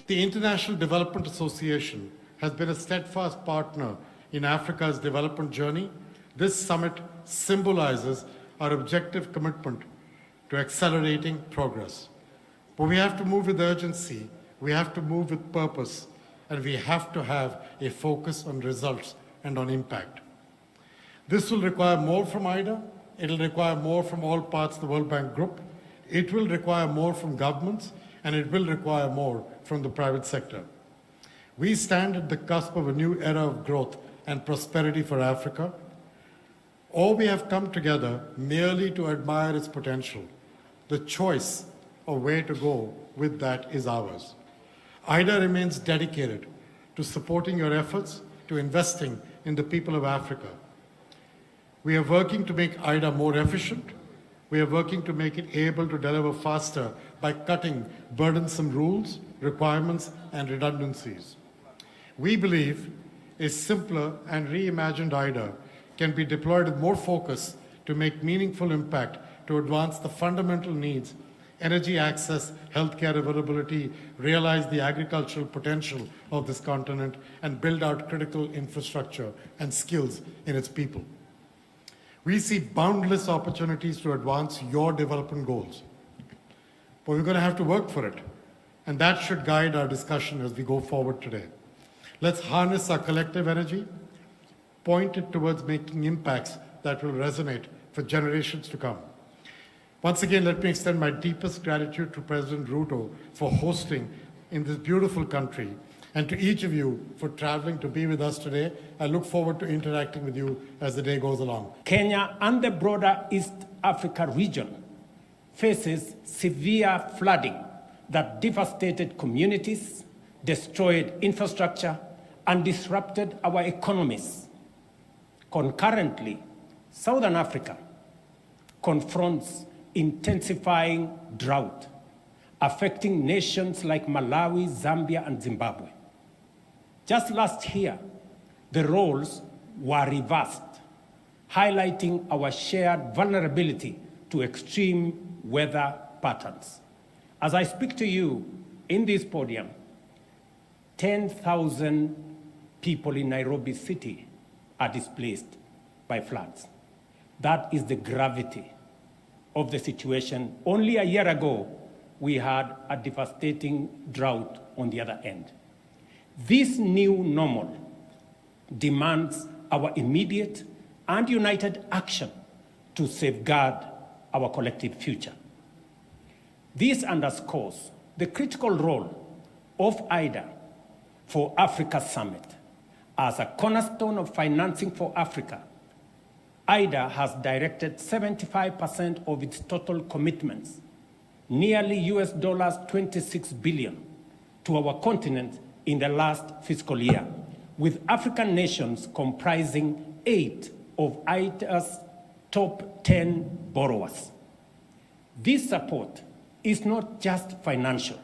The International Development Association has been a steadfast partner in Africa's development journey. This summit symbolizes our objective commitment to accelerating progress. But we have to move with urgency, we have to move with purpose, and we have to have a focus on results and on impact. This will require more from IDA, it will require more from all parts of the World Bank Group, it will require more from governments, and it will require more from the private sector. We stand at the cusp of a new era of growth and prosperity for Africa, or we have come together merely to admire its potential. The choice of where to go with that is ours. IDA remains dedicated to supporting your efforts, to investing in the people of Africa. We are working to make IDA more efficient. We are working to make it able to deliver faster by cutting burdensome rules, requirements, and redundancies. We believe a simpler and reimagined IDA can be deployed with more focus to make meaningful impact to advance the fundamental needs, energy access, healthcare availability, realize the agricultural potential of this continent, and build out critical infrastructure and skills in its people. We see boundless opportunities to advance your development goals, but we're going to have to work for it, and that should guide our discussion as we go forward today. Let's harness our collective energy, point it towards making impacts that will resonate for generations to come. Once again, let me extend my deepest gratitude to President Ruto for hosting in this beautiful country, and to each of you for traveling to be with us today. I look forward to interacting with you as the day goes along. Kenya and the broader East Africa region faces severe flooding that devastated communities, destroyed infrastructure, and disrupted our economies. Concurrently, Southern Africa confronts intensifying drought, affecting nations like Malawi, Zambia, and Zimbabwe. Just last year, the roles were reversed, highlighting our shared vulnerability to extreme weather patterns. As I speak to you in this podium, 10,000 people in Nairobi city are displaced by floods. That is the gravity of the situation. Only a year ago, we had a devastating drought on the other end. This new normal demands our immediate and united action to safeguard our collective future. This underscores the critical role of IDA for Africa Summit. As a cornerstone of financing for Africa, IDA has directed 75% of its total commitments, nearly $26 billion, to our continent in the last fiscal year, with African nations comprising 8 of IDA's top 10 borrowers. This support is not just financial.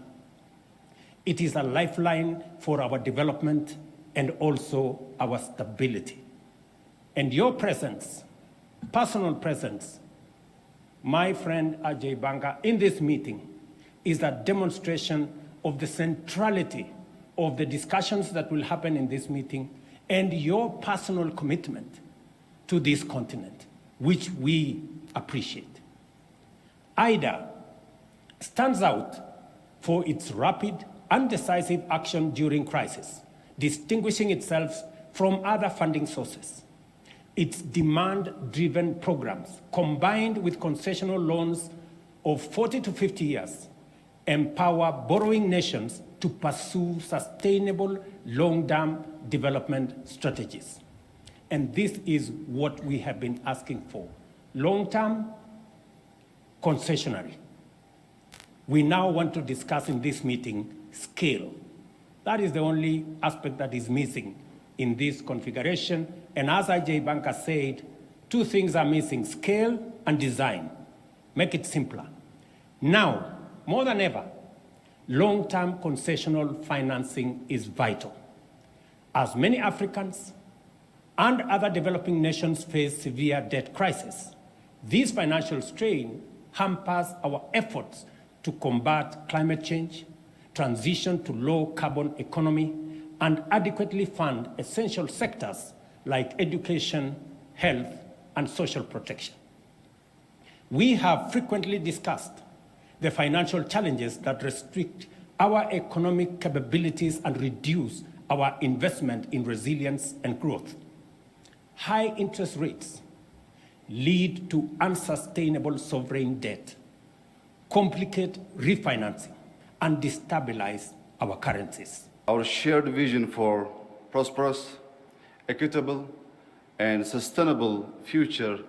It is a lifeline for our development and also our stability. And your presence, personal presence, my friend Ajay Banga, in this meeting is a demonstration of the centrality of the discussions that will happen in this meeting and your personal commitment to this continent, which we appreciate. IDA stands out for its rapid and decisive action during crisis, distinguishing itself from other funding sources. Its demand-driven programs, combined with concessional loans of 40 to 50 years, empower borrowing nations to pursue sustainable long-term development strategies. And this is what we have been asking for. Long-term, concessionary. We now want to discuss in this meeting scale. That is the only aspect that is missing in this configuration. And as Ajay Banka said, two things are missing: scale and design. Make it simpler. Now, more than ever, long-term concessional financing is vital. As many Africans and other developing nations face severe debt crisis, this financial strain hampers our efforts to combat climate change, transition to low carbon economy, and adequately fund essential sectors like education, health, and social protection. We have frequently discussed the financial challenges that restrict our economic capabilities and reduce our investment in resilience and growth. High interest rates lead to unsustainable sovereign debt, complicate refinancing, and destabilize our currencies. Our shared vision for prosperous, equitable, and sustainable future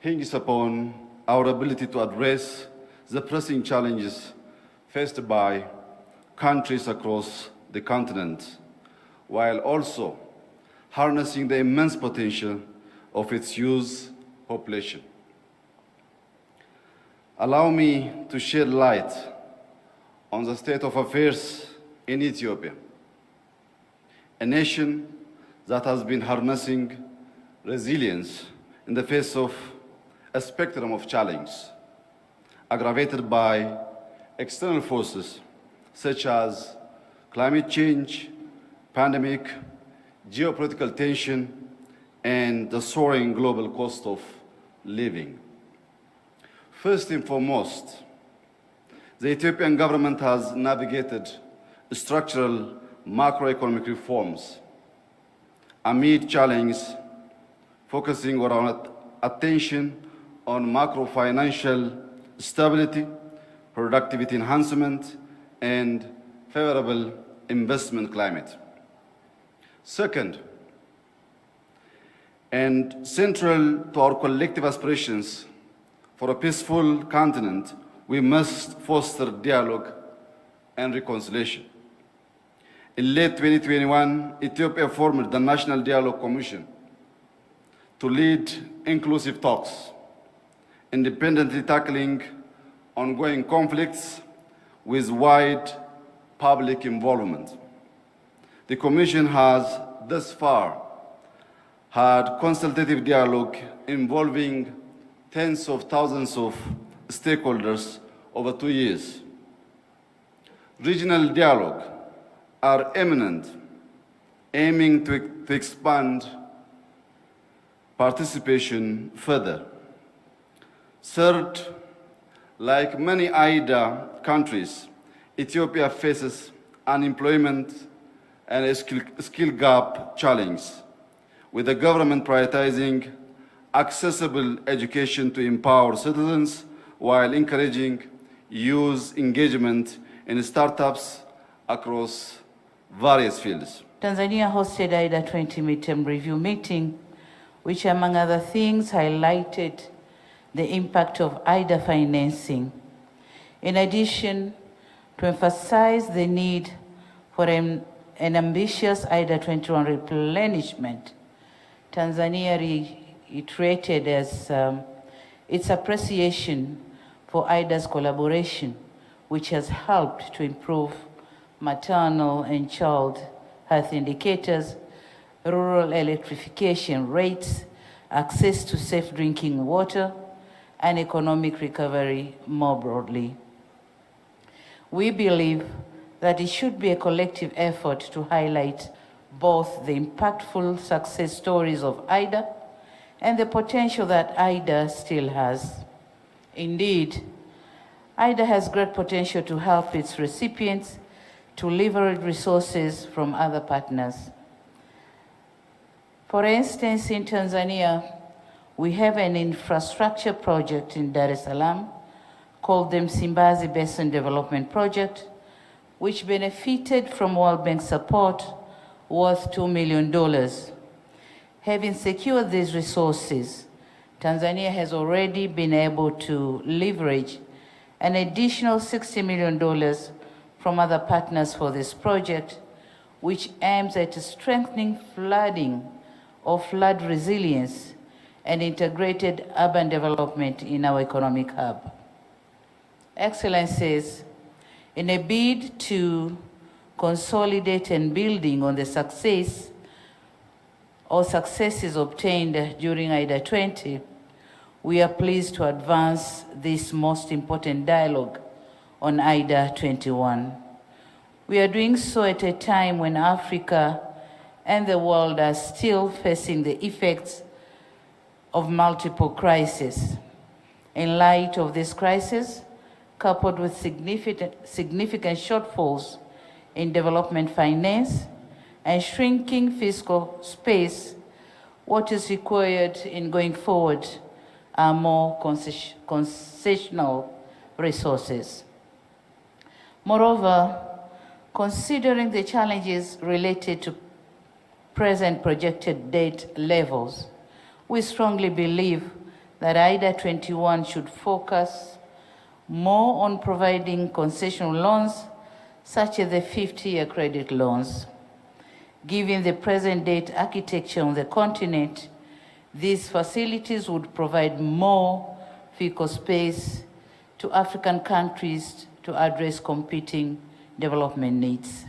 hinges upon our ability to address the pressing challenges faced by countries across the continent, while also harnessing the immense potential of its youth population. Allow me to shed light on the state of affairs in Ethiopia, a nation that has been harnessing resilience in the face of a spectrum of challenges, aggravated by external forces such as climate change, pandemic, geopolitical tension, and the soaring global cost of living. First and foremost, the Ethiopian government has navigated structural macroeconomic reforms amid challenges, focusing our attention on macro-financial stability, productivity enhancement, and favorable investment climate. Second, and central to our collective aspirations for a peaceful continent, we must foster dialogue and reconciliation. In late 2021, Ethiopia formed the National Dialogue Commission to lead inclusive talks, independently tackling ongoing conflicts with wide public involvement. The Commission has thus far had consultative dialogue involving tens of thousands of stakeholders over 2 years. Regional dialogue are imminent, aiming to expand participation further. Third, like many IDA countries, Ethiopia faces unemployment and a skill gap challenge, with the government prioritizing accessible education to empower citizens while encouraging youth engagement in startups across various fields. Tanzania hosted IDA 20 midterm review meeting, which among other things highlighted the impact of IDA financing. In addition, to emphasize the need for an ambitious IDA 21 replenishment, Tanzania reiterated its appreciation for IDA's collaboration, which has helped to improve maternal and child health indicators, rural electrification rates, access to safe drinking water, and economic recovery more broadly. We believe that it should be a collective effort to highlight both the impactful success stories of IDA and the potential that IDA still has. Indeed, IDA has great potential to help its recipients to leverage resources from other partners. For instance, in Tanzania, we have an infrastructure project in Dar es Salaam called the Msimbazi Basin Development Project, which benefited from World Bank support worth $2 million. Having secured these resources, Tanzania has already been able to leverage an additional $60 million from other partners for this project, which aims at strengthening flooding or flood resilience and integrated urban development in our economic hub. Excellencies, in a bid to consolidate and building on the successes obtained during IDA 20, we are pleased to advance this most important dialogue on IDA 21. We are doing so at a time when Africa and the world are still facing the effects of multiple crises. In light of this crisis, coupled with significant shortfalls in development finance and shrinking fiscal space, what is required in going forward are more concessional resources. Moreover, considering the challenges related to present projected debt levels, we strongly believe that IDA 21 should focus more on providing concessional loans, such as the 50-year credit loans. Given the present debt architecture on the continent, these facilities would provide more fiscal space to African countries to address competing development needs.